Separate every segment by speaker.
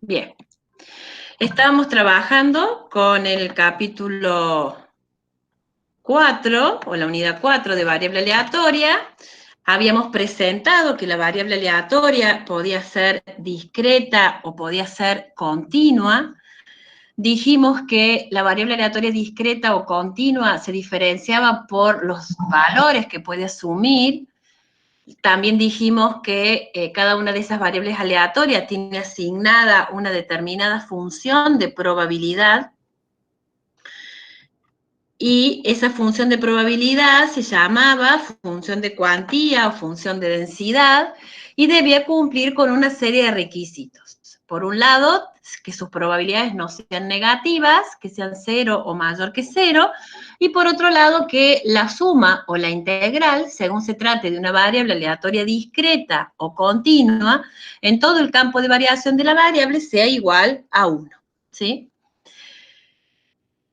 Speaker 1: Bien. Estábamos trabajando con el capítulo 4, o la unidad 4 de variable aleatoria. Habíamos presentado que la variable aleatoria podía ser discreta o podía ser continua. Dijimos que la variable aleatoria discreta o continua se diferenciaba por los valores que puede asumir. También dijimos que cada una de esas variables aleatorias tiene asignada una determinada función de probabilidad, y esa función de probabilidad se llamaba función de cuantía o función de densidad, y debía cumplir con una serie de requisitos. Por un lado, que sus probabilidades no sean negativas, que sean 0 o mayor que 0, y por otro lado, que la suma o la integral, según se trate de una variable aleatoria discreta o continua, en todo el campo de variación de la variable sea igual a 1, ¿sí?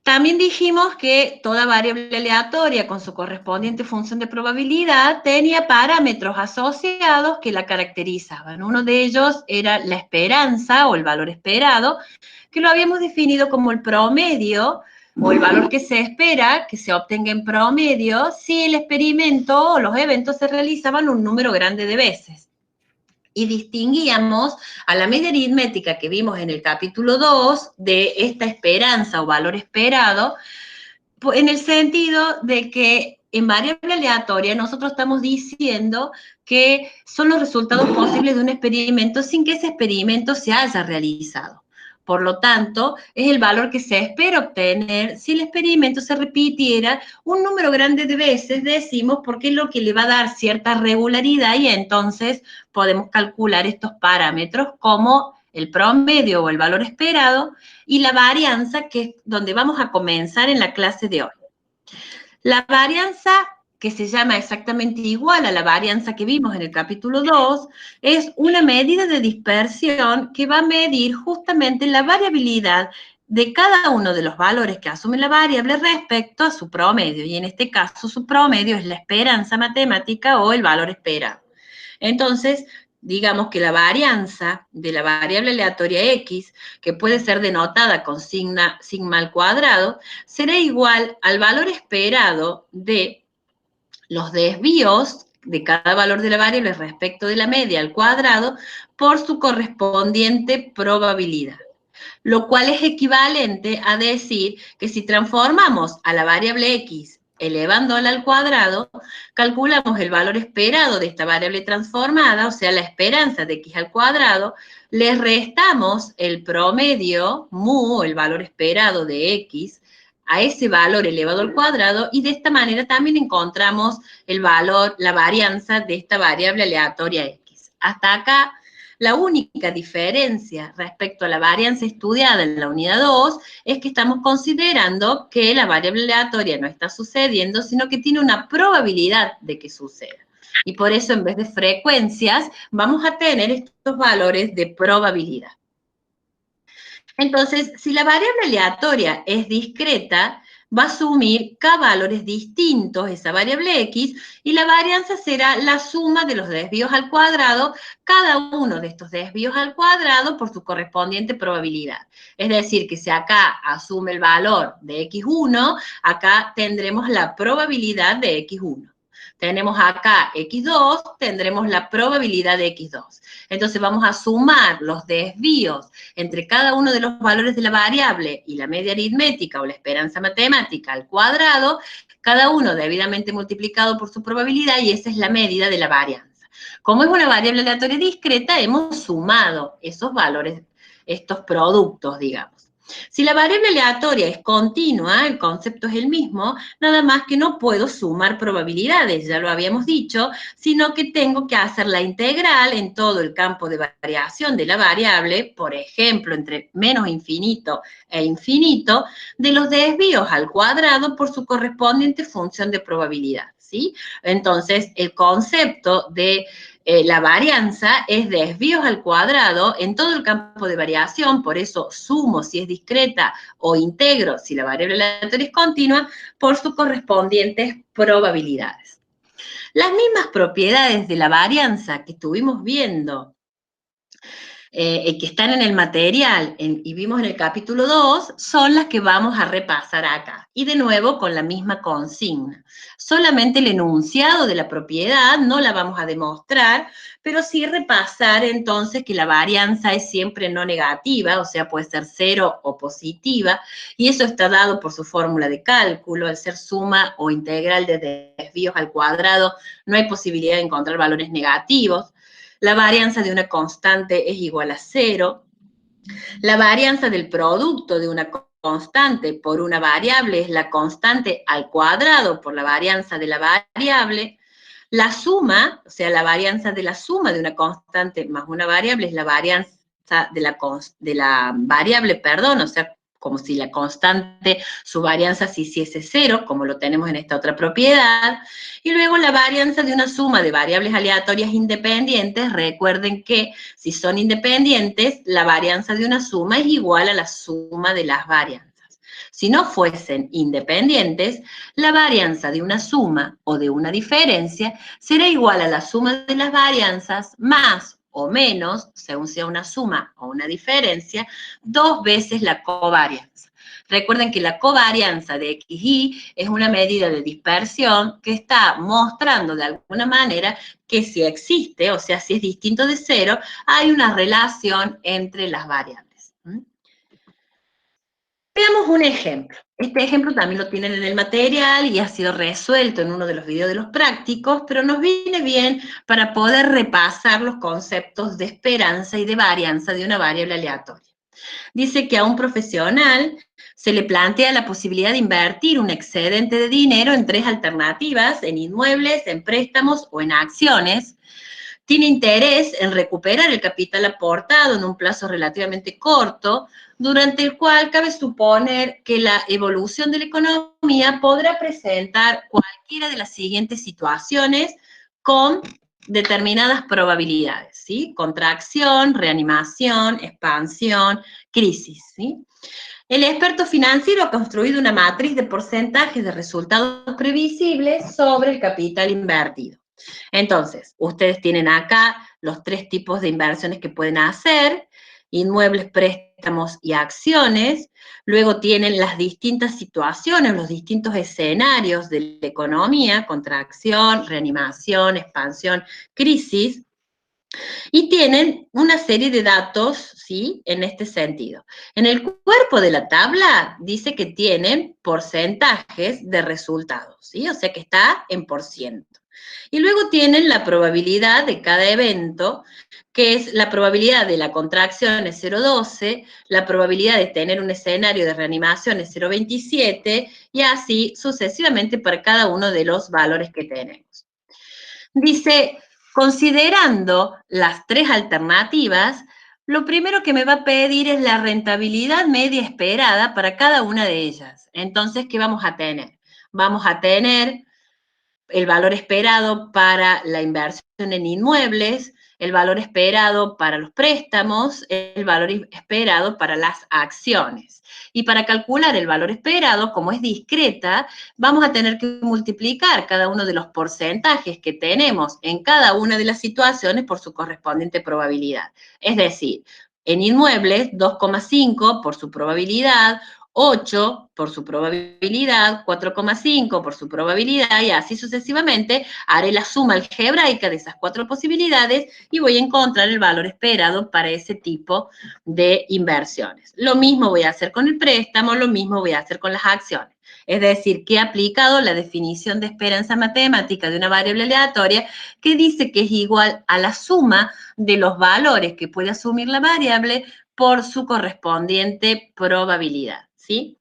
Speaker 1: También dijimos que toda variable aleatoria con su correspondiente función de probabilidad tenía parámetros asociados que la caracterizaban. Uno de ellos era la esperanza o el valor esperado, que lo habíamos definido como el promedio o el valor que se espera que se obtenga en promedio si el experimento o los eventos se realizaban un número grande de veces. Y distinguíamos a la media aritmética que vimos en el capítulo 2 de esta esperanza o valor esperado, en el sentido de que en variable aleatoria nosotros estamos diciendo que son los resultados posibles de un experimento sin que ese experimento se haya realizado. Por lo tanto, es el valor que se espera obtener si el experimento se repitiera un número grande de veces, decimos, porque es lo que le va a dar cierta regularidad, y entonces podemos calcular estos parámetros como el promedio o el valor esperado y la varianza, que es donde vamos a comenzar en la clase de hoy. La varianza, que se llama exactamente igual a la varianza que vimos en el capítulo 2, es una medida de dispersión que va a medir justamente la variabilidad de cada uno de los valores que asume la variable respecto a su promedio, y en este caso su promedio es la esperanza matemática o el valor esperado. Entonces, digamos que la varianza de la variable aleatoria x, que puede ser denotada con sigma al cuadrado, será igual al valor esperado de los desvíos de cada valor de la variable respecto de la media al cuadrado por su correspondiente probabilidad. Lo cual es equivalente a decir que si transformamos a la variable x elevándola al cuadrado, calculamos el valor esperado de esta variable transformada, o sea, la esperanza de x al cuadrado, le restamos el promedio, mu, el valor esperado de x, a ese valor elevado al cuadrado, y de esta manera también encontramos el valor, la varianza de esta variable aleatoria x. Hasta acá, la única diferencia respecto a la varianza estudiada en la unidad 2 es que estamos considerando que la variable aleatoria no está sucediendo, sino que tiene una probabilidad de que suceda. Y por eso, en vez de frecuencias, vamos a tener estos valores de probabilidad. Entonces, si la variable aleatoria es discreta, va a asumir k valores distintos, esa variable x, y la varianza será la suma de los desvíos al cuadrado, cada uno de estos desvíos al cuadrado por su correspondiente probabilidad. Es decir, que si acá asume el valor de x1, acá tendremos la probabilidad de x1. Tenemos acá x2, tendremos la probabilidad de x2. Entonces vamos a sumar los desvíos entre cada uno de los valores de la variable y la media aritmética o la esperanza matemática al cuadrado, cada uno debidamente multiplicado por su probabilidad, y esa es la medida de la varianza. Como es una variable aleatoria discreta, hemos sumado esos valores, estos productos, digamos. Si la variable aleatoria es continua, el concepto es el mismo, nada más que no puedo sumar probabilidades, ya lo habíamos dicho, sino que tengo que hacer la integral en todo el campo de variación de la variable, por ejemplo, entre menos infinito e infinito, de los desvíos al cuadrado por su correspondiente función de probabilidad, ¿sí? Entonces, el concepto de la varianza es desvíos al cuadrado en todo el campo de variación, por eso sumo si es discreta o integro si la variable aleatoria es continua por sus correspondientes probabilidades. Las mismas propiedades de la varianza que estuvimos viendo que están en el material y vimos en el capítulo 2, son las que vamos a repasar acá. Y de nuevo con la misma consigna. Solamente el enunciado de la propiedad no la vamos a demostrar, pero sí repasar entonces que la varianza es siempre no negativa, o sea, puede ser cero o positiva, y eso está dado por su fórmula de cálculo. Al ser suma o integral de desvíos al cuadrado, no hay posibilidad de encontrar valores negativos. La varianza de una constante es igual a cero. La varianza del producto de una constante por una variable es la constante al cuadrado por la varianza de la variable. La suma, o sea, la varianza de la suma de una constante más una variable es la varianza de la variable, perdón, o sea, como si la constante, su varianza se hiciese cero, como lo tenemos en esta otra propiedad. Y luego la varianza de una suma de variables aleatorias independientes. Recuerden que si son independientes, la varianza de una suma es igual a la suma de las varianzas. Si no fuesen independientes, la varianza de una suma o de una diferencia será igual a la suma de las varianzas más o menos, según sea una suma o una diferencia, 2 veces la covarianza. Recuerden que la covarianza de XY es una medida de dispersión que está mostrando de alguna manera que si existe, o sea, si es distinto de cero, hay una relación entre las variables. Veamos un ejemplo. Este ejemplo también lo tienen en el material y ha sido resuelto en uno de los videos de los prácticos, pero nos viene bien para poder repasar los conceptos de esperanza y de varianza de una variable aleatoria. Dice que a un profesional se le plantea la posibilidad de invertir un excedente de dinero en 3 alternativas, en inmuebles, en préstamos o en acciones. Tiene interés en recuperar el capital aportado en un plazo relativamente corto, durante el cual cabe suponer que la evolución de la economía podrá presentar cualquiera de las siguientes situaciones con determinadas probabilidades, ¿sí? Contracción, reanimación, expansión, crisis, ¿sí? El experto financiero ha construido una matriz de porcentajes de resultados previsibles sobre el capital invertido. Entonces, ustedes tienen acá los 3 tipos de inversiones que pueden hacer: inmuebles, préstamos y acciones. Luego tienen las distintas situaciones, los distintos escenarios de la economía: contracción, reanimación, expansión, crisis. Y tienen una serie de datos, ¿sí? En este sentido. En el cuerpo de la tabla dice que tienen porcentajes de resultados, ¿sí? O sea que está en por ciento. Y luego tienen la probabilidad de cada evento, que es la probabilidad de la contracción es 0,12, la probabilidad de tener un escenario de reanimación es 0,27, y así sucesivamente para cada uno de los valores que tenemos. Dice, considerando las 3 alternativas, lo primero que me va a pedir es la rentabilidad media esperada para cada una de ellas. Entonces, ¿qué vamos a tener? Vamos a tener el valor esperado para la inversión en inmuebles, el valor esperado para los préstamos, el valor esperado para las acciones. Y para calcular el valor esperado, como es discreta, vamos a tener que multiplicar cada uno de los porcentajes que tenemos en cada una de las situaciones por su correspondiente probabilidad. Es decir, en inmuebles, 2,5 por su probabilidad, 8 por su probabilidad, 4,5 por su probabilidad, y así sucesivamente. Haré la suma algebraica de esas 4 posibilidades y voy a encontrar el valor esperado para ese tipo de inversiones. Lo mismo voy a hacer con el préstamo, lo mismo voy a hacer con las acciones. Es decir, que he aplicado la definición de esperanza matemática de una variable aleatoria que dice que es igual a la suma de los valores que puede asumir la variable por su correspondiente probabilidad, ¿sí?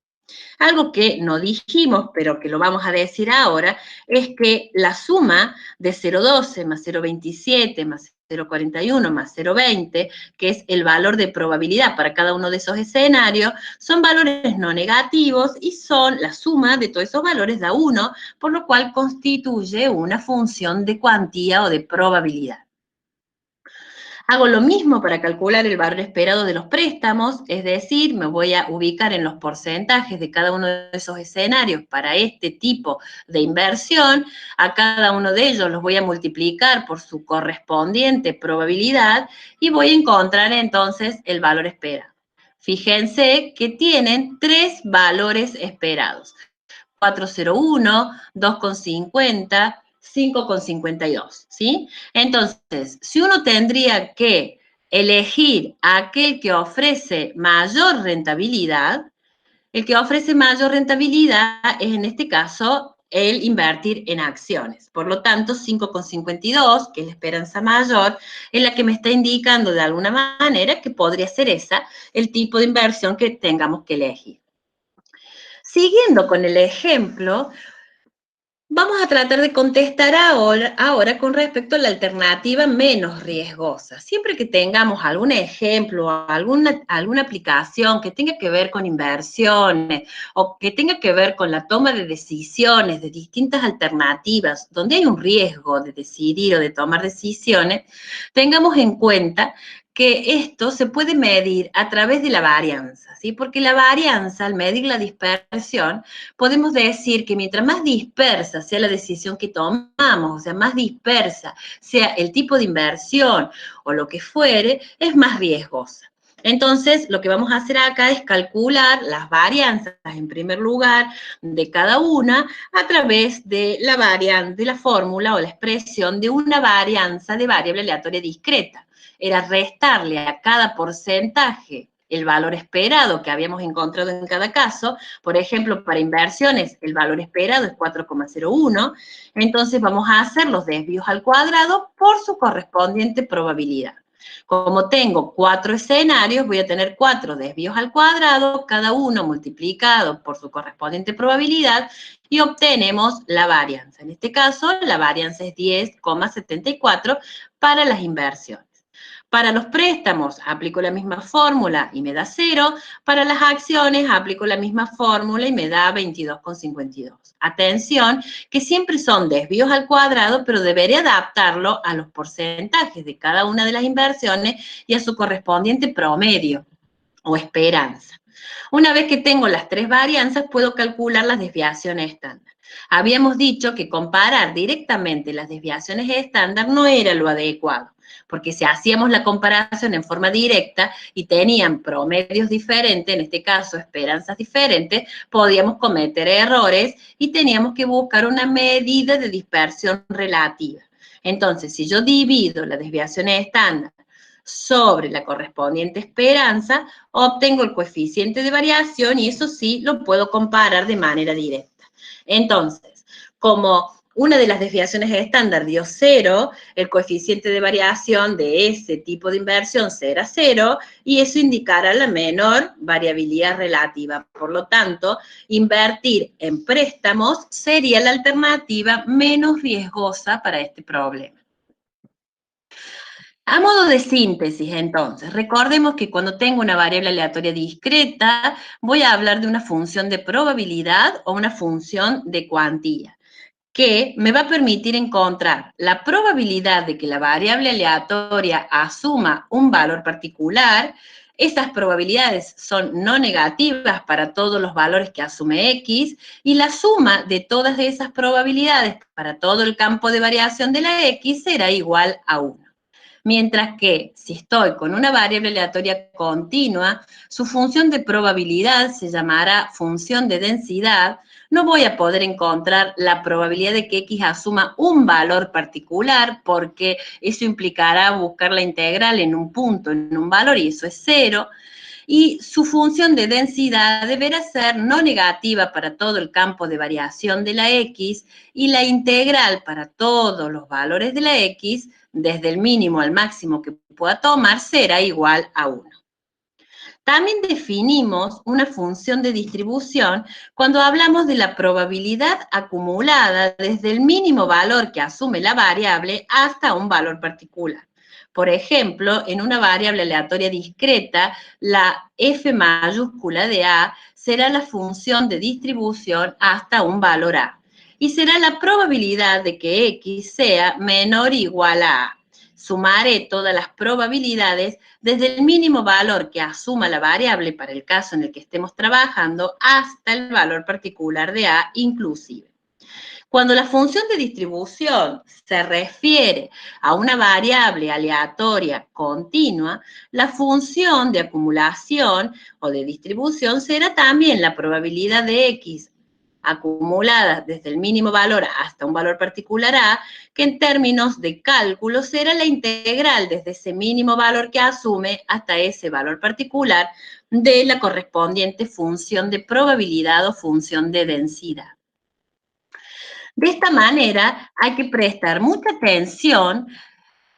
Speaker 1: Algo que no dijimos, pero que lo vamos a decir ahora, es que la suma de 0,12 más 0,27 más 0,41 más 0,20, que es el valor de probabilidad para cada uno de esos escenarios, son valores no negativos y son la suma de todos esos valores da 1, por lo cual constituye una función de cuantía o de probabilidad. Hago lo mismo para calcular el valor esperado de los préstamos, es decir, me voy a ubicar en los porcentajes de cada uno de esos escenarios para este tipo de inversión. A cada uno de ellos los voy a multiplicar por su correspondiente probabilidad y voy a encontrar entonces el valor esperado. Fíjense que tienen 3 valores esperados. 4,01, 2,50, 5,52, ¿sí? Entonces, si uno tendría que elegir aquel que ofrece mayor rentabilidad, el que ofrece mayor rentabilidad es en este caso el invertir en acciones. Por lo tanto, 5,52, que es la esperanza mayor, es la que me está indicando de alguna manera que podría ser esa el tipo de inversión que tengamos que elegir. Siguiendo con el ejemplo, vamos a tratar de contestar ahora con respecto a la alternativa menos riesgosa. Siempre que tengamos algún ejemplo, alguna aplicación que tenga que ver con inversiones o que tenga que ver con la toma de decisiones de distintas alternativas, donde hay un riesgo de decidir o de tomar decisiones, tengamos en cuenta que esto se puede medir a través de la varianza, ¿sí? Porque la varianza, al medir la dispersión, podemos decir que mientras más dispersa sea la decisión que tomamos, o sea, más dispersa sea el tipo de inversión o lo que fuere, es más riesgosa. Entonces, lo que vamos a hacer acá es calcular las varianzas, en primer lugar, de cada una a través de la fórmula o la expresión de una varianza de variable aleatoria discreta. Era restarle a cada porcentaje el valor esperado que habíamos encontrado en cada caso. Por ejemplo, para inversiones el valor esperado es 4,01, entonces vamos a hacer los desvíos al cuadrado por su correspondiente probabilidad. Como tengo 4 escenarios, voy a tener 4 desvíos al cuadrado, cada uno multiplicado por su correspondiente probabilidad, y obtenemos la varianza. En este caso, la varianza es 10,74 para las inversiones. Para los préstamos aplico la misma fórmula y me da 0. Para las acciones aplico la misma fórmula y me da 22,52. Atención, que siempre son desvíos al cuadrado, pero deberé adaptarlo a los porcentajes de cada una de las inversiones y a su correspondiente promedio o esperanza. Una vez que tengo las 3 varianzas, puedo calcular las desviaciones estándar. Habíamos dicho que comparar directamente las desviaciones estándar no era lo adecuado, porque si hacíamos la comparación en forma directa y tenían promedios diferentes, en este caso esperanzas diferentes, podíamos cometer errores y teníamos que buscar una medida de dispersión relativa. Entonces, si yo divido las desviaciones estándar sobre la correspondiente esperanza, obtengo el coeficiente de variación y eso sí lo puedo comparar de manera directa. Entonces, como una de las desviaciones estándar dio 0, el coeficiente de variación de ese tipo de inversión será 0 y eso indicará la menor variabilidad relativa. Por lo tanto, invertir en préstamos sería la alternativa menos riesgosa para este problema. A modo de síntesis, entonces, recordemos que cuando tengo una variable aleatoria discreta, voy a hablar de una función de probabilidad o una función de cuantía, que me va a permitir encontrar la probabilidad de que la variable aleatoria asuma un valor particular. Esas probabilidades son no negativas para todos los valores que asume X, y la suma de todas esas probabilidades para todo el campo de variación de la X será igual a 1. Mientras que si estoy con una variable aleatoria continua, su función de probabilidad se llamará función de densidad. No voy a poder encontrar la probabilidad de que X asuma un valor particular, porque eso implicará buscar la integral en un punto, en un valor, y eso es 0. Y su función de densidad deberá ser no negativa para todo el campo de variación de la X, y la integral para todos los valores de la X, desde el mínimo al máximo que pueda tomar, será igual a 1. También definimos una función de distribución cuando hablamos de la probabilidad acumulada desde el mínimo valor que asume la variable hasta un valor particular. Por ejemplo, en una variable aleatoria discreta, la f mayúscula de a será la función de distribución hasta un valor a, y será la probabilidad de que x sea menor o igual a a. sumaré todas las probabilidades desde el mínimo valor que asuma la variable para el caso en el que estemos trabajando hasta el valor particular de A inclusive. Cuando la función de distribución se refiere a una variable aleatoria continua, la función de acumulación o de distribución será también la probabilidad de X acumulada desde el mínimo valor hasta un valor particular A, que en términos de cálculo será la integral desde ese mínimo valor que asume hasta ese valor particular de la correspondiente función de probabilidad o función de densidad. De esta manera, hay que prestar mucha atención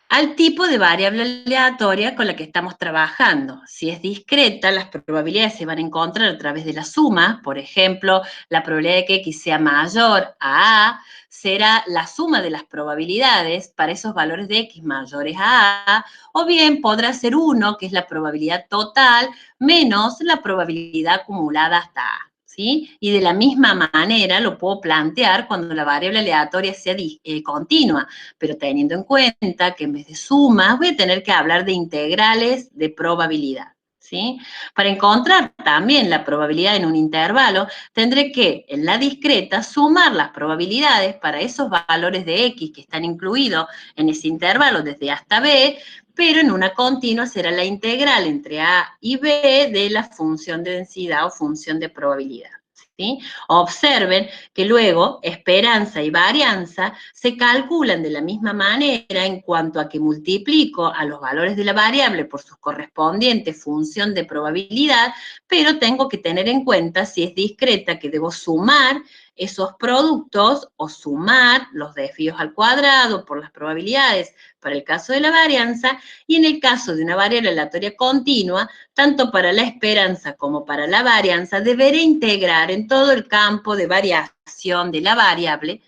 Speaker 1: al tipo de variable aleatoria con la que estamos trabajando. Si es discreta, las probabilidades se van a encontrar a través de la suma. Por ejemplo, la probabilidad de que X sea mayor a A será la suma de las probabilidades para esos valores de X mayores a A, o bien podrá ser 1, que es la probabilidad total, menos la probabilidad acumulada hasta A. ¿Sí? Y de la misma manera lo puedo plantear cuando la variable aleatoria sea continua, pero teniendo en cuenta que en vez de sumas voy a tener que hablar de integrales de probabilidad. ¿Sí? Para encontrar también la probabilidad en un intervalo, tendré que, en la discreta, sumar las probabilidades para esos valores de X que están incluidos en ese intervalo desde A hasta B, pero en una continua será la integral entre A y B de la función de densidad o función de probabilidad. ¿Sí? Observen que luego esperanza y varianza se calculan de la misma manera en cuanto a que multiplico a los valores de la variable por su correspondiente función de probabilidad, pero tengo que tener en cuenta si es discreta que debo sumar esos productos o sumar los desvíos al cuadrado por las probabilidades para el caso de la varianza, y en el caso de una variable aleatoria continua, tanto para la esperanza como para la varianza, deberé integrar en todo el campo de variación de la variable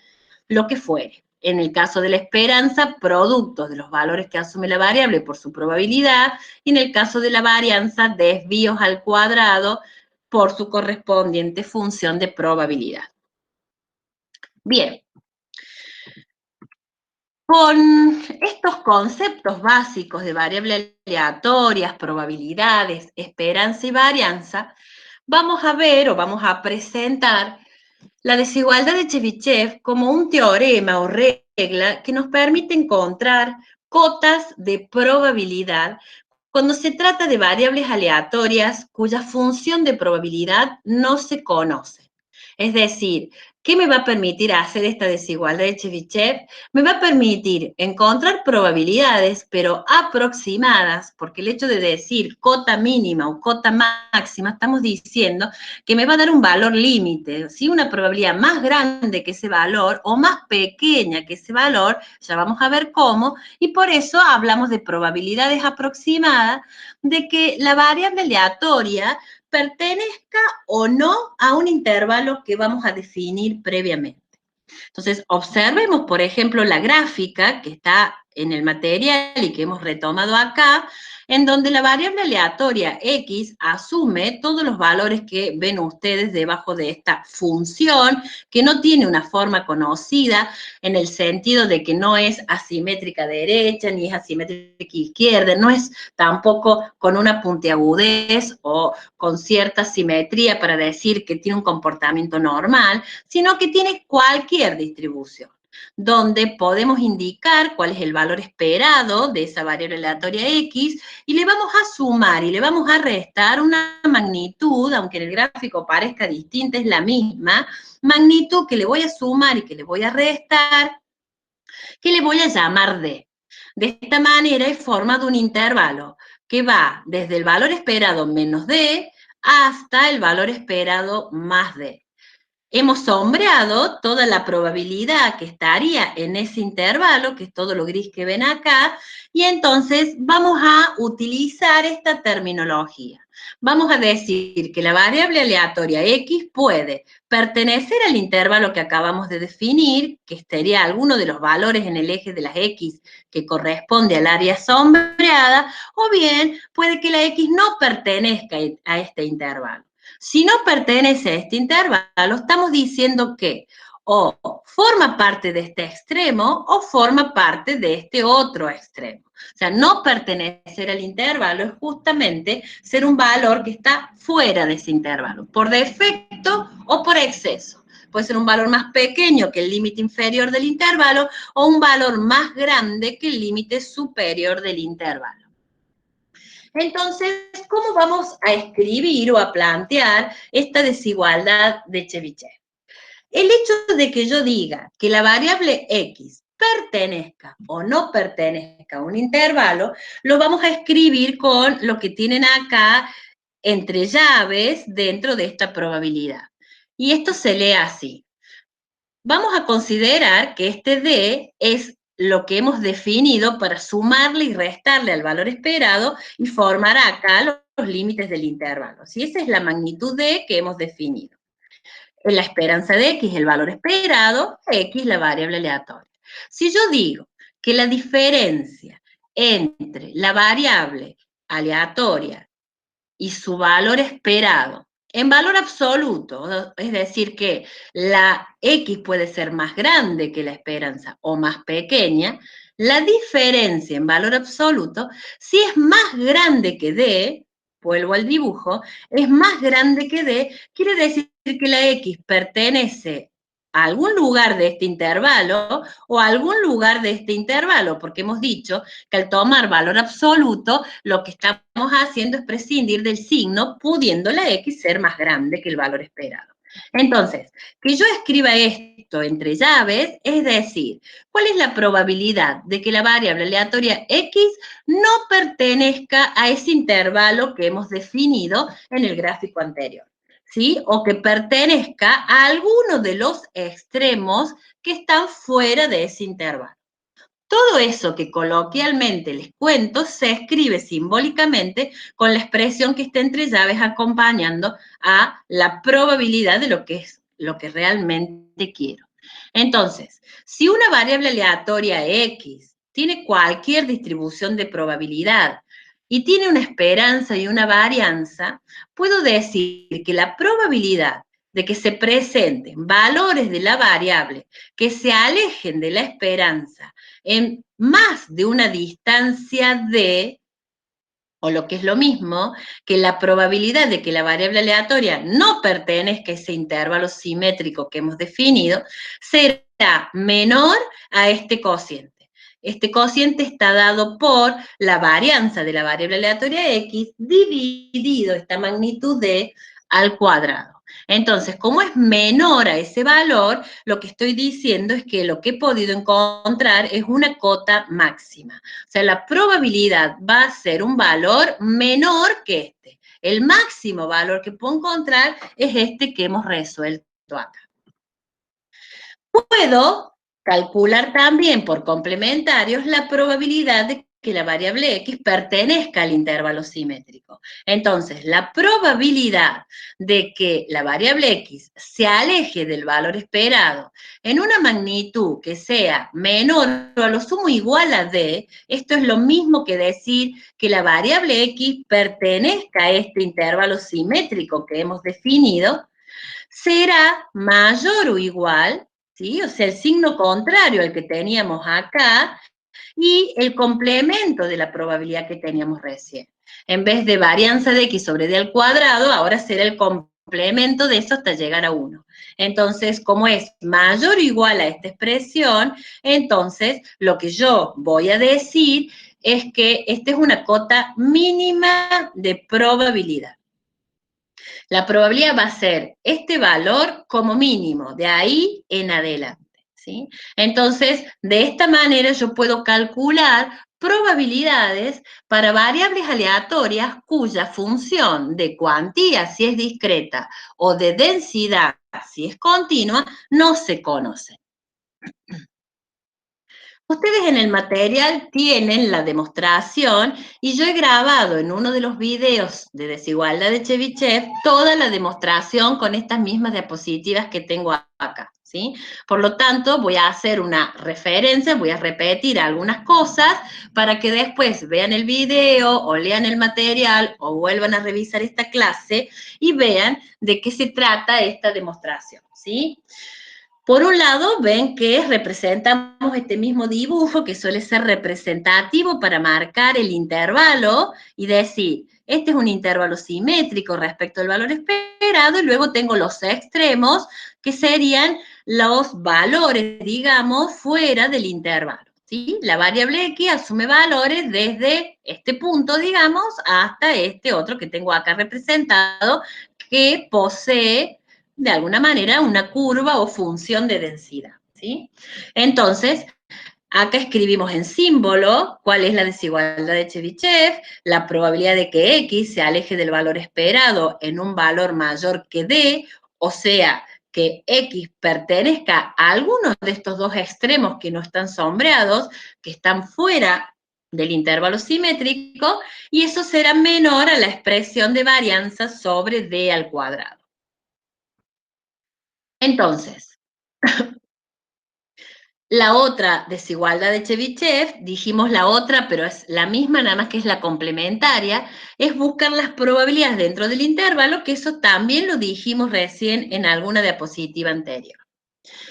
Speaker 1: lo que fuere. En el caso de la esperanza, productos de los valores que asume la variable por su probabilidad, y en el caso de la varianza, desvíos al cuadrado por su correspondiente función de probabilidad. Bien, con estos conceptos básicos de variables aleatorias, probabilidades, esperanza y varianza, vamos a ver o vamos a presentar la desigualdad de Chebyshev como un teorema o regla que nos permite encontrar cotas de probabilidad cuando se trata de variables aleatorias cuya función de probabilidad no se conoce. Es decir, ¿qué me va a permitir hacer esta desigualdad de Chebyshev? Me va a permitir encontrar probabilidades, pero aproximadas, porque el hecho de decir cota mínima o cota máxima, estamos diciendo que me va a dar un valor límite, ¿sí? Una probabilidad más grande que ese valor o más pequeña que ese valor, ya vamos a ver cómo, y por eso hablamos de probabilidades aproximadas de que la variable aleatoria pertenezca o no a un intervalo que vamos a definir previamente. Entonces, observemos, por ejemplo, la gráfica que está en el material y que hemos retomado acá, en donde la variable aleatoria X asume todos los valores que ven ustedes debajo de esta función, que no tiene una forma conocida en el sentido de que no es asimétrica derecha ni es asimétrica izquierda, no es tampoco con una puntiagudez o con cierta simetría para decir que tiene un comportamiento normal, sino que tiene cualquier distribución, donde podemos indicar cuál es el valor esperado de esa variable aleatoria X y le vamos a sumar y le vamos a restar una magnitud, aunque en el gráfico parezca distinta, es la misma, magnitud que le voy a sumar y que le voy a restar, que le voy a llamar D. De esta manera he formado un intervalo que va desde el valor esperado menos D hasta el valor esperado más D. Hemos sombreado toda la probabilidad que estaría en ese intervalo, que es todo lo gris que ven acá, y entonces vamos a utilizar esta terminología. Vamos a decir que la variable aleatoria X puede pertenecer al intervalo que acabamos de definir, que sería alguno de los valores en el eje de las X que corresponde al área sombreada, o bien puede que la X no pertenezca a este intervalo. Si no pertenece a este intervalo, estamos diciendo que o forma parte de este extremo o forma parte de este otro extremo. O sea, no pertenecer al intervalo es justamente ser un valor que está fuera de ese intervalo, por defecto o por exceso. Puede ser un valor más pequeño que el límite inferior del intervalo o un valor más grande que el límite superior del intervalo. Entonces, ¿cómo vamos a escribir o a plantear esta desigualdad de Chebyshev? El hecho de que yo diga que la variable x pertenezca o no pertenezca a un intervalo, lo vamos a escribir con lo que tienen acá entre llaves dentro de esta probabilidad. Y esto se lee así. Vamos a considerar que este D es lo que hemos definido para sumarle y restarle al valor esperado y formar acá los límites del intervalo. ¿Sí? Esa es la magnitud D que hemos definido. La esperanza de X, el valor esperado, X, la variable aleatoria. Si yo digo que la diferencia entre la variable aleatoria y su valor esperado, en valor absoluto, es decir, que la X puede ser más grande que la esperanza o más pequeña, la diferencia en valor absoluto, si es más grande que D, vuelvo al dibujo, es más grande que D, quiere decir que la X pertenece a algún lugar de este intervalo o a algún lugar de este intervalo, porque hemos dicho que al tomar valor absoluto, lo que estamos haciendo es prescindir del signo, pudiendo la X ser más grande que el valor esperado. Entonces, que yo escriba esto entre llaves, es decir, ¿cuál es la probabilidad de que la variable aleatoria X no pertenezca a ese intervalo que hemos definido en el gráfico anterior? ¿Sí? O que pertenezca a alguno de los extremos que están fuera de ese intervalo. Todo eso que coloquialmente les cuento se escribe simbólicamente con la expresión que está entre llaves acompañando a la probabilidad de lo que realmente quiero. Entonces, si una variable aleatoria X tiene cualquier distribución de probabilidad y tiene una esperanza y una varianza, puedo decir que la probabilidad de que se presenten valores de la variable que se alejen de la esperanza en más de una distancia de, o lo que es lo mismo, que la probabilidad de que la variable aleatoria no pertenezca a ese intervalo simétrico que hemos definido, será menor a este cociente. Este cociente está dado por la varianza de la variable aleatoria x dividido esta magnitud de al cuadrado. Entonces, como es menor a ese valor, lo que estoy diciendo es que lo que he podido encontrar es una cota máxima. O sea, la probabilidad va a ser un valor menor que este. El máximo valor que puedo encontrar es este que hemos resuelto acá. Puedo calcular también por complementarios la probabilidad de que la variable x pertenezca al intervalo simétrico. Entonces, la probabilidad de que la variable x se aleje del valor esperado en una magnitud que sea menor o a lo sumo igual a d, esto es lo mismo que decir que la variable x pertenezca a este intervalo simétrico que hemos definido, será mayor o igual, ¿sí? O sea, el signo contrario al que teníamos acá y el complemento de la probabilidad que teníamos recién. En vez de varianza de x sobre d al cuadrado, ahora será el complemento de eso hasta llegar a 1. Entonces, como es mayor o igual a esta expresión, entonces lo que yo voy a decir es que esta es una cota mínima de probabilidad. La probabilidad va a ser este valor como mínimo, de ahí en adelante, ¿sí? Entonces, de esta manera yo puedo calcular probabilidades para variables aleatorias cuya función de cuantía, si es discreta, o de densidad, si es continua, no se conoce. Ustedes en el material tienen la demostración y yo he grabado en uno de los videos de desigualdad de Chebyshev toda la demostración con estas mismas diapositivas que tengo acá, ¿sí? Por lo tanto, voy a hacer una referencia, voy a repetir algunas cosas para que después vean el video o lean el material o vuelvan a revisar esta clase y vean de qué se trata esta demostración, ¿sí? Por un lado, ven que representamos este mismo dibujo que suele ser representativo para marcar el intervalo y decir, este es un intervalo simétrico respecto al valor esperado, y luego tengo los extremos, que serían los valores, digamos, fuera del intervalo, ¿sí? La variable X asume valores desde este punto, digamos, hasta este otro que tengo acá representado, que posee de alguna manera una curva o función de densidad, ¿sí? Entonces, acá escribimos en símbolo cuál es la desigualdad de Chebyshev, la probabilidad de que X se aleje del valor esperado en un valor mayor que D, o sea, que X pertenezca a alguno de estos dos extremos que no están sombreados, que están fuera del intervalo simétrico, y eso será menor a la expresión de varianza sobre D al cuadrado. Entonces, la otra desigualdad de Chebyshev, dijimos la otra, pero es la misma, nada más que es la complementaria, es buscar las probabilidades dentro del intervalo, que eso también lo dijimos recién en alguna diapositiva anterior.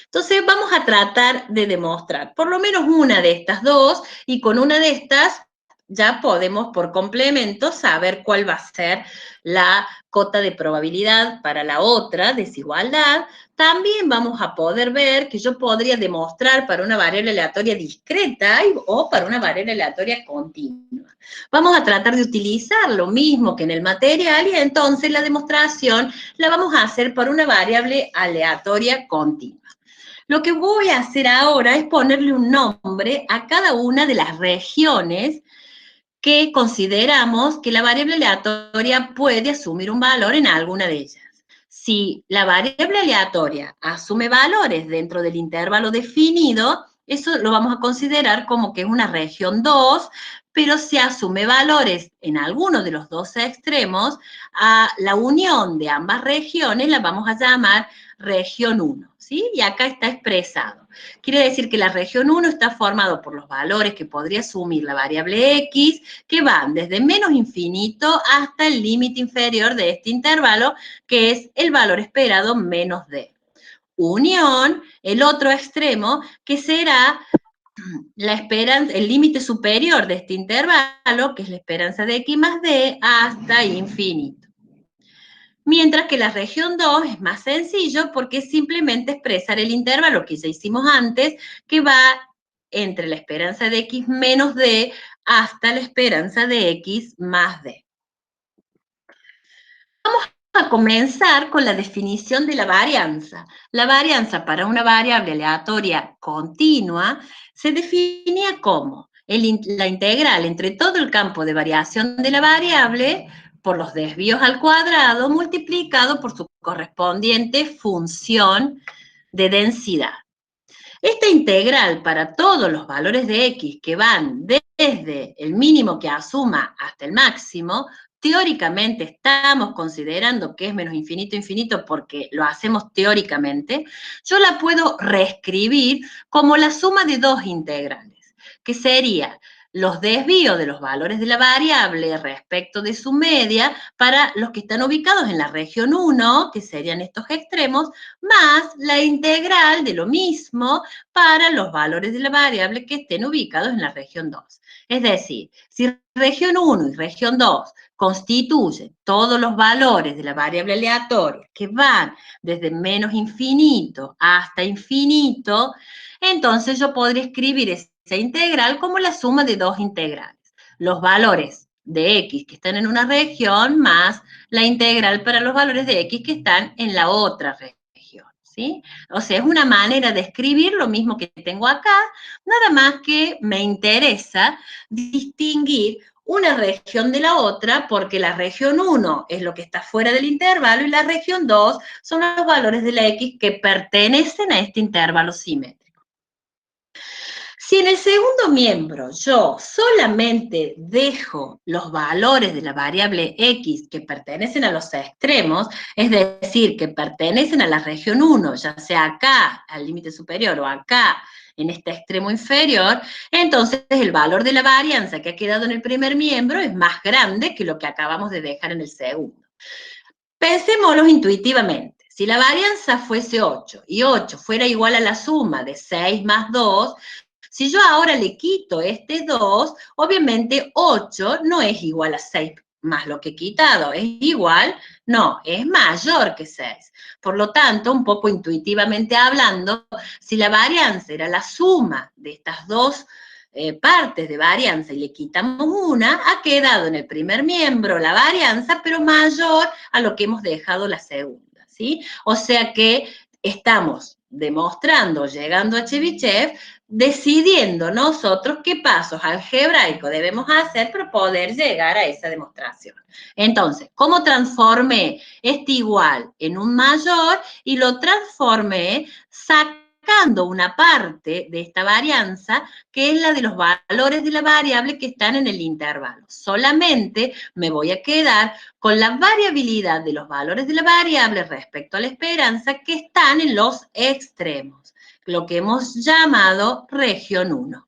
Speaker 1: Entonces vamos a tratar de demostrar por lo menos una de estas dos, y con una de estas ya podemos por complemento saber cuál va a ser la cota de probabilidad para la otra desigualdad. También vamos a poder ver que yo podría demostrar para una variable aleatoria discreta o para una variable aleatoria continua. Vamos a tratar de utilizar lo mismo que en el material, y entonces la demostración la vamos a hacer para una variable aleatoria continua. Lo que voy a hacer ahora es ponerle un nombre a cada una de las regiones que consideramos que la variable aleatoria puede asumir un valor en alguna de ellas. Si la variable aleatoria asume valores dentro del intervalo definido, eso lo vamos a considerar como que es una región 2, pero si asume valores en alguno de los dos extremos, a la unión de ambas regiones la vamos a llamar región 1, ¿sí? Y acá está expresado. Quiere decir que la región 1 está formado por los valores que podría asumir la variable X, que van desde menos infinito hasta el límite inferior de este intervalo, que es el valor esperado menos D. Unión, el otro extremo, que será la esperanza, el límite superior de este intervalo, que es la esperanza de X más D, hasta infinito. Mientras que la región 2 es más sencillo porque es simplemente expresar el intervalo que ya hicimos antes, que va entre la esperanza de X menos D hasta la esperanza de X más D. Vamos a comenzar con la definición de la varianza. La varianza para una variable aleatoria continua se definía como la integral entre todo el campo de variación de la variable por los desvíos al cuadrado multiplicado por su correspondiente función de densidad. Esta integral para todos los valores de X que van desde el mínimo que asuma hasta el máximo, teóricamente estamos considerando que es menos infinito infinito porque lo hacemos teóricamente, yo la puedo reescribir como la suma de dos integrales, que sería los desvíos de los valores de la variable respecto de su media para los que están ubicados en la región 1, que serían estos extremos, más la integral de lo mismo para los valores de la variable que estén ubicados en la región 2. Es decir, si región 1 y región 2 constituyen todos los valores de la variable aleatoria que van desde menos infinito hasta infinito, entonces yo podría escribir esa integral como la suma de dos integrales. Los valores de X que están en una región más la integral para los valores de X que están en la otra región, ¿sí? O sea, es una manera de escribir lo mismo que tengo acá, nada más que me interesa distinguir una región de la otra, porque la región 1 es lo que está fuera del intervalo y la región 2 son los valores de la X que pertenecen a este intervalo simétrico. Si en el segundo miembro yo solamente dejo los valores de la variable X que pertenecen a los extremos, es decir, que pertenecen a la región 1, ya sea acá, al límite superior, o acá, en este extremo inferior, entonces el valor de la varianza que ha quedado en el primer miembro es más grande que lo que acabamos de dejar en el segundo. Pensémoslo intuitivamente. Si la varianza fuese 8 y 8 fuera igual a la suma de 6 más 2, si yo ahora le quito este 2, obviamente 8 no es igual a 6 más lo que he quitado, ¿es igual? No, es mayor que 6. Por lo tanto, un poco intuitivamente hablando, si la varianza era la suma de estas dos partes de varianza y le quitamos una, ha quedado en el primer miembro la varianza, pero mayor a lo que hemos dejado la segunda, ¿sí? O sea que estamos demostrando, llegando a Chebyshev, decidiendo nosotros qué pasos algebraicos debemos hacer para poder llegar a esa demostración. Entonces, ¿cómo transformé este igual en un mayor y lo transformé sacando una parte de esta varianza que es la de los valores de la variable que están en el intervalo? Solamente me voy a quedar con la variabilidad de los valores de la variable respecto a la esperanza que están en los extremos, lo que hemos llamado región 1.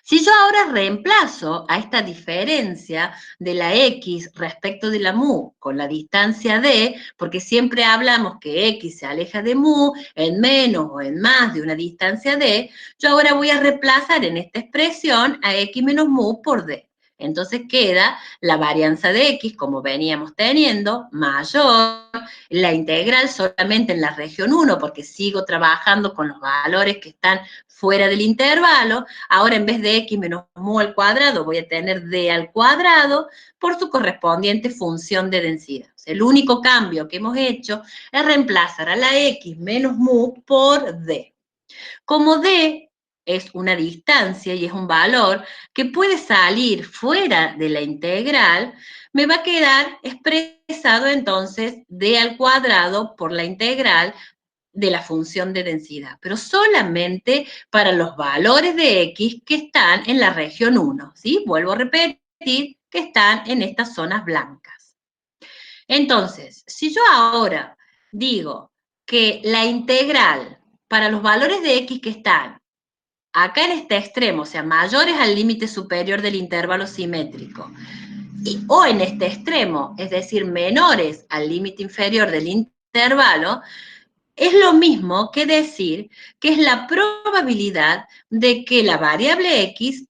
Speaker 1: Si yo ahora reemplazo a esta diferencia de la X respecto de la mu con la distancia D, porque siempre hablamos que X se aleja de mu en menos o en más de una distancia D, yo ahora voy a reemplazar en esta expresión a X menos mu por D. Entonces queda la varianza de X, como veníamos teniendo, mayor, la integral solamente en la región 1, porque sigo trabajando con los valores que están fuera del intervalo. Ahora en vez de X menos mu al cuadrado, voy a tener D al cuadrado por su correspondiente función de densidad. O sea, el único cambio que hemos hecho es reemplazar a la X menos mu por D. Como D es una distancia y es un valor que puede salir fuera de la integral, me va a quedar expresado entonces D al cuadrado por la integral de la función de densidad, pero solamente para los valores de X que están en la región 1, ¿sí? Vuelvo a repetir que están en estas zonas blancas. Entonces, si yo ahora digo que la integral para los valores de X que están acá en este extremo, o sea, mayores al límite superior del intervalo simétrico, o en este extremo, es decir, menores al límite inferior del intervalo, es lo mismo que decir que es la probabilidad de que la variable X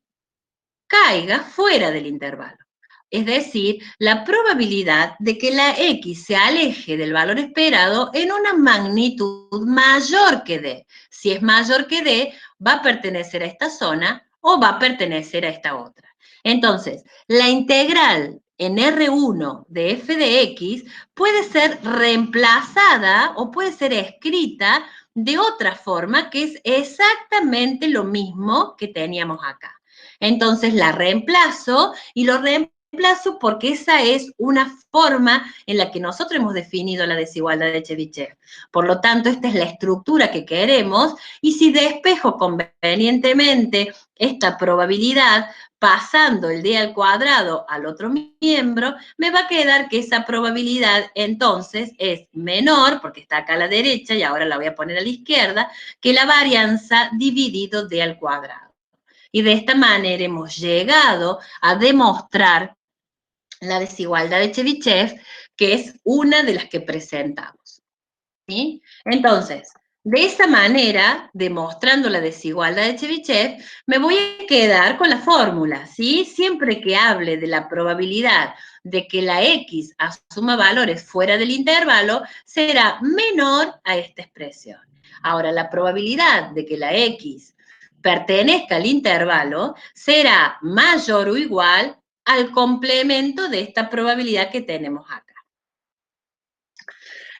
Speaker 1: caiga fuera del intervalo. Es decir, la probabilidad de que la X se aleje del valor esperado en una magnitud mayor que D. Si es mayor que D, va a pertenecer a esta zona o va a pertenecer a esta otra. Entonces, la integral en R1 de f de X puede ser reemplazada o puede ser escrita de otra forma que es exactamente lo mismo que teníamos acá. Entonces la reemplazo y lo reemplazo porque esa es una forma en la que nosotros hemos definido la desigualdad de Chebyshev. Por lo tanto, esta es la estructura que queremos y si despejo convenientemente esta probabilidad pasando el D al cuadrado al otro miembro, me va a quedar que esa probabilidad entonces es menor, porque está acá a la derecha y ahora la voy a poner a la izquierda, que la varianza dividido D al cuadrado. Y de esta manera hemos llegado a demostrar la desigualdad de Chebyshev, que es una de las que presentamos. ¿Sí? Entonces, de esa manera, demostrando la desigualdad de Chebyshev, me voy a quedar con la fórmula, ¿sí? Siempre que hable de la probabilidad de que la X asuma valores fuera del intervalo, será menor a esta expresión. Ahora, la probabilidad de que la X pertenezca al intervalo será mayor o igual al complemento de esta probabilidad que tenemos acá.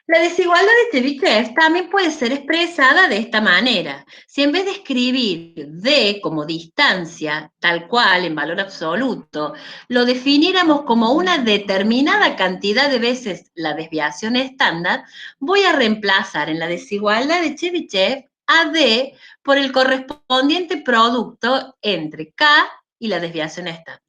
Speaker 1: La desigualdad de Chebyshev también puede ser expresada de esta manera. Si en vez de escribir D como distancia, tal cual, en valor absoluto, lo definiéramos como una determinada cantidad de veces la desviación estándar, voy a reemplazar en la desigualdad de Chebyshev a D por el correspondiente producto entre K y la desviación estándar.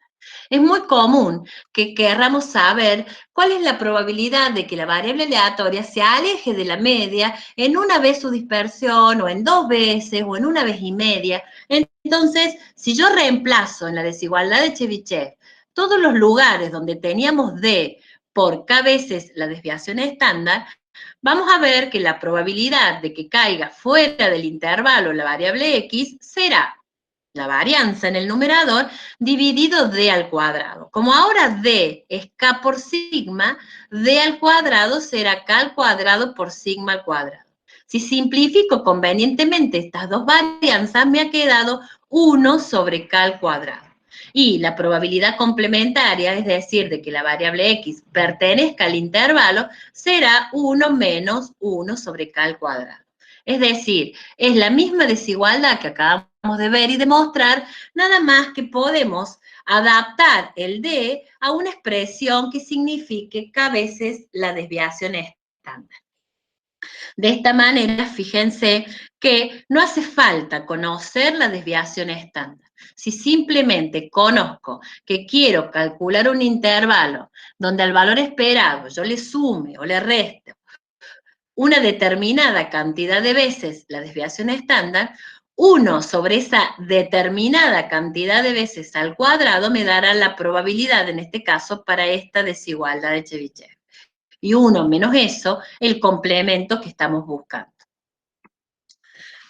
Speaker 1: Es muy común que querramos saber cuál es la probabilidad de que la variable aleatoria se aleje de la media en una vez su dispersión, o en 2 veces, o en 1 vez y media. Entonces, si yo reemplazo en la desigualdad de Chebyshev todos los lugares donde teníamos D por K veces la desviación estándar, vamos a ver que la probabilidad de que caiga fuera del intervalo la variable x será la varianza en el numerador dividido d al cuadrado. Como ahora d es k por sigma, d al cuadrado será k al cuadrado por sigma al cuadrado. Si simplifico convenientemente estas dos varianzas, me ha quedado 1 sobre k al cuadrado. Y la probabilidad complementaria, es decir, de que la variable x pertenezca al intervalo, será 1 menos 1 sobre k al cuadrado. Es decir, es la misma desigualdad que acabamos de ver y demostrar, nada más que podemos adaptar el d a una expresión que signifique k veces la desviación estándar. De esta manera, fíjense que no hace falta conocer la desviación estándar. Si simplemente conozco que quiero calcular un intervalo donde al valor esperado yo le sume o le reste una determinada cantidad de veces la desviación estándar, 1 sobre esa determinada cantidad de veces al cuadrado me dará la probabilidad, en este caso, para esta desigualdad de Chebyshev. Y 1 menos eso, el complemento que estamos buscando.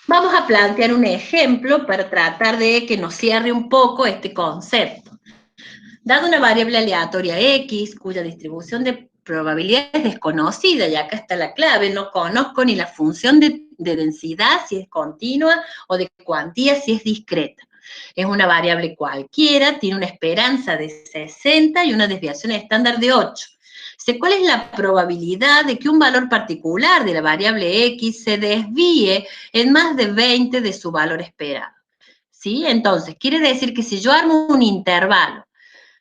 Speaker 1: Vamos a plantear un ejemplo para tratar de que nos cierre un poco este concepto. Dado una variable aleatoria x, cuya distribución de probabilidad es desconocida, y acá está la clave, no conozco ni la función de densidad, si es continua, o de cuantía, si es discreta. Es una variable cualquiera, tiene una esperanza de 60 y una desviación estándar de 8. ¿Cuál es la probabilidad de que un valor particular de la variable x se desvíe en más de 20 de su valor esperado? ¿Sí? Entonces, quiere decir que si yo armo un intervalo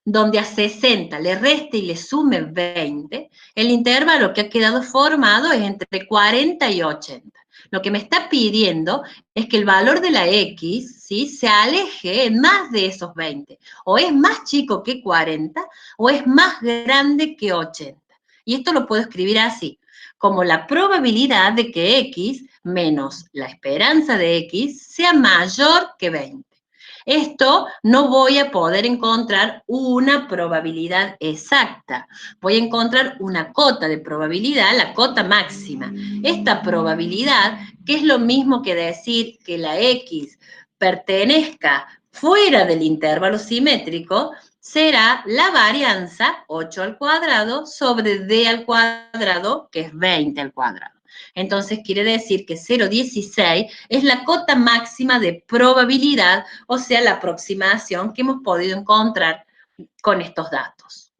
Speaker 1: donde a 60 le reste y le sume 20, el intervalo que ha quedado formado es entre 40 y 80. Lo que me está pidiendo es que el valor de la x, ¿sí?, se aleje en más de esos 20. O es más chico que 40 o es más grande que 80. Y esto lo puedo escribir así, como la probabilidad de que x menos la esperanza de x sea mayor que 20. Esto no voy a poder encontrar una probabilidad exacta. Voy a encontrar una cota de probabilidad, la cota máxima. Esta probabilidad, que es lo mismo que decir que la x pertenezca fuera del intervalo simétrico, será la varianza 8 al cuadrado sobre d al cuadrado, que es 20 al cuadrado. Entonces quiere decir que 0,16 es la cota máxima de probabilidad, o sea, la aproximación que hemos podido encontrar con estos datos.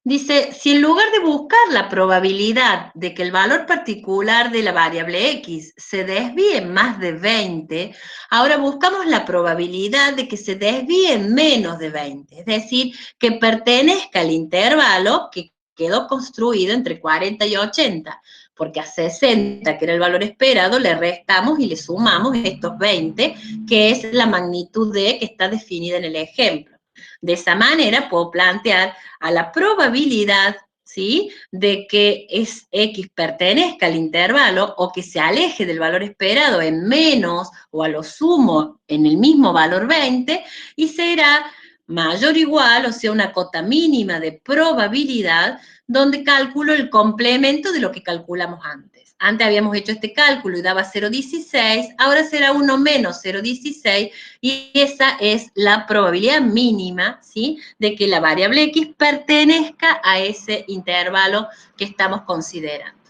Speaker 1: Dice, si en lugar de buscar la probabilidad de que el valor particular de la variable x se desvíe más de 20, ahora buscamos la probabilidad de que se desvíe menos de 20, es decir, que pertenezca al intervalo que quedó construido entre 40 y 80, porque a 60, que era el valor esperado, le restamos y le sumamos estos 20, que es la magnitud D que está definida en el ejemplo. De esa manera puedo plantear a la probabilidad, ¿sí?, de que x pertenezca al intervalo o que se aleje del valor esperado en menos o a lo sumo en el mismo valor 20, y será mayor o igual, o sea, una cota mínima de probabilidad, donde calculo el complemento de lo que calculamos antes. Antes habíamos hecho este cálculo y daba 0,16, ahora será 1 menos 0,16, y esa es la probabilidad mínima, ¿sí?, de que la variable x pertenezca a ese intervalo que estamos considerando.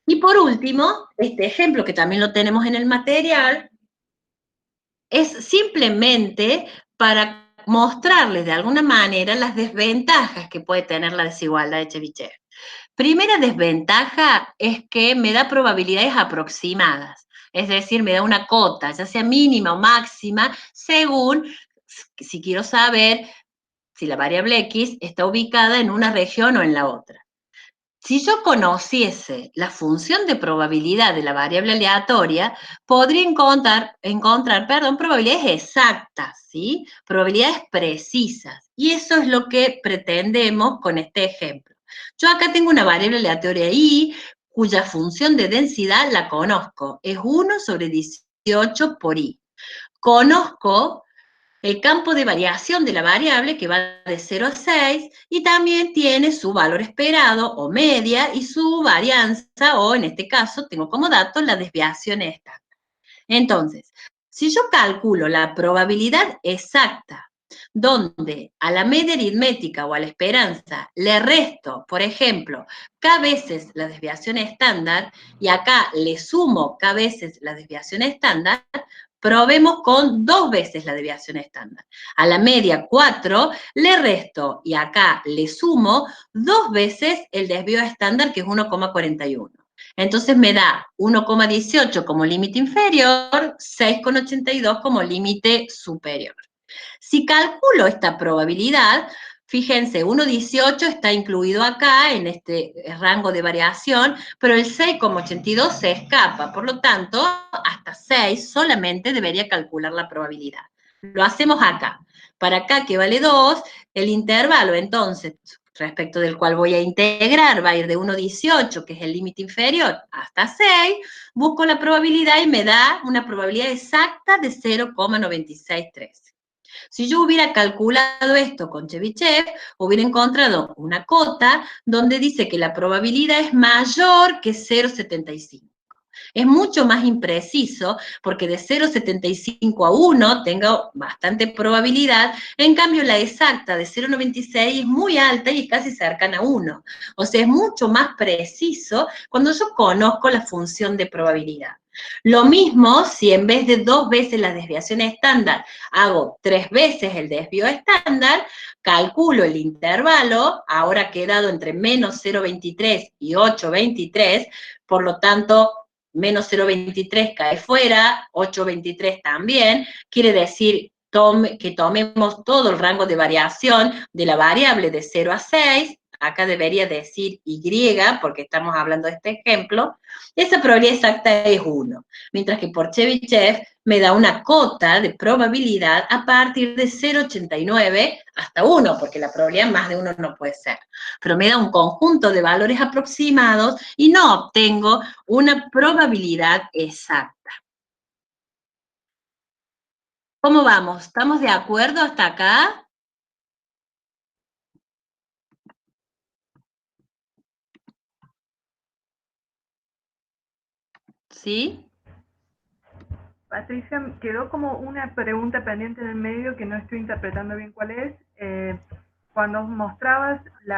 Speaker 1: Y por último, este ejemplo que también lo tenemos en el material, es simplemente para mostrarles de alguna manera las desventajas que puede tener la desigualdad de Chebyshev. Primera desventaja es que me da probabilidades aproximadas, es decir, me da una cota, ya sea mínima o máxima, según si quiero saber si la variable x está ubicada en una región o en la otra. Si yo conociese la función de probabilidad de la variable aleatoria, podría encontrar probabilidades exactas, ¿sí?, probabilidades precisas. Y eso es lo que pretendemos con este ejemplo. Yo acá tengo una variable aleatoria y, cuya función de densidad la conozco. Es 1 sobre 18 por i. Conozco el campo de variación de la variable que va de 0 a 6 y también tiene su valor esperado o media y su varianza, o en este caso tengo como dato la desviación estándar. Entonces, si yo calculo la probabilidad exacta donde a la media aritmética o a la esperanza le resto, por ejemplo, k veces la desviación estándar y acá le sumo k veces la desviación estándar, probemos con 2 veces la desviación estándar. A la media 4 le resto y acá le sumo 2 veces el desvío estándar, que es 1,41. Entonces me da 1,18 como límite inferior, 6,82 como límite superior. Si calculo esta probabilidad, fíjense, 1,18 está incluido acá en este rango de variación, pero el 6,82 se escapa, por lo tanto, hasta 6 solamente debería calcular la probabilidad. Lo hacemos acá. Para acá, que vale 2, el intervalo, entonces, respecto del cual voy a integrar, va a ir de 1,18, que es el límite inferior, hasta 6, busco la probabilidad y me da una probabilidad exacta de 0,9613. Si yo hubiera calculado esto con Chebyshev, hubiera encontrado una cota donde dice que la probabilidad es mayor que 0,75. Es mucho más impreciso porque de 0,75 a 1 tengo bastante probabilidad, en cambio la exacta de 0,96 es muy alta y es casi cercana a 1. O sea, es mucho más preciso cuando yo conozco la función de probabilidad. Lo mismo si en vez de 2 veces la desviación estándar hago 3 veces el desvío estándar, calculo el intervalo, ahora quedado entre menos 0,23 y 8,23, por lo tanto, menos 0,23 cae fuera, 8,23 también, quiere decir que tomemos todo el rango de variación de la variable de 0 a 6, acá debería decir Y, porque estamos hablando de este ejemplo, esa probabilidad exacta es 1, mientras que por Chebyshev me da una cota de probabilidad a partir de 0,89 hasta 1, porque la probabilidad más de 1 no puede ser. Pero me da un conjunto de valores aproximados y no obtengo una probabilidad exacta. ¿Cómo vamos? ¿Estamos de acuerdo hasta acá? ¿Sí?
Speaker 2: Patricia, quedó como una pregunta pendiente en el medio que no estoy interpretando bien cuál es. Cuando mostrabas la